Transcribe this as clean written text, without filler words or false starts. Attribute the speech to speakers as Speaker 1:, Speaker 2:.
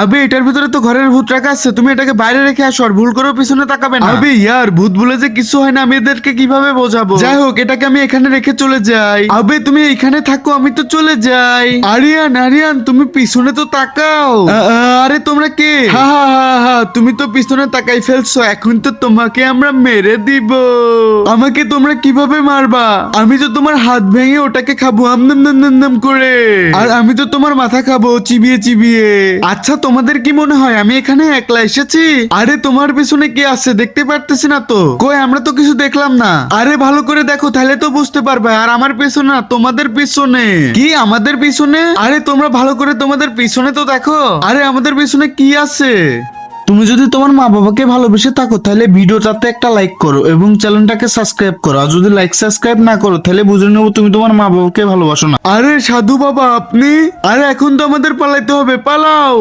Speaker 1: আবে এটার ভিতরে তো ঘরের ভূত রাখা আছে, তুমি এটাকে বাইরে রেখে আসো আর ভুল করেও পিছনে তাকাবে না। আবে ইয়ার ভূত বলে যে কিছু হয় না, আমি এদেরকে কিভাবে বোঝাবো? যাই হোক এটাকে আমি এখানে রেখে চলে যাই। আবে তুমি এখানে থাকো, আমি তো চলে যাই। আরিয়ান আরিয়ান তুমি পিছনে তো তাকাও। আরে তোমরা কে? হা হা হা হা, তুমি তো পিছনে তাকাই ফেলছো, এখন তো তোমাকে আমরা মেরে দিব। আমাকে তোমরা কিভাবে মারবা? আমি তো তোমার হাত ভেঙে ওটাকে খাবো আম নাম নাম নাম নাম করে, আর আমি তো তোমার মাথা খাবো চিবিয়ে চিবিয়ে। আচ্ছা তোমাদের কি মনে হয় আমি এখানে একলা এসেছি? আরে তোমার পিছনে কে আছে দেখতে পারতেছি না তো। কই আমরা তো কিছু দেখলাম না। আরে ভালো করে দেখো তাহলে তো বুঝতে পারবে। আর আমার পিছনে না, তোমাদের পিছনে। কি আমাদের পিছনে? আরে তোমরা ভালো করে তোমাদের পিছনে তো দেখো। আরে আমাদের পিছনে কি আছে? তুমি যদি তোমার মা বাবাকে ভালোবেসে থাকো তাহলে ভিডিওটাতে একটা লাইক করো এবং চ্যানেলটাকে সাবস্ক্রাইব করো। আর যদি লাইক সাবস্ক্রাইব না করো তাহলে বুঝে নেবো তুমি তোমার মা বাবাকে ভালোবাসো না। আরে সাধু বাবা আপনি? আরে এখন তো আমাদের পালাইতে হবে, পালাও।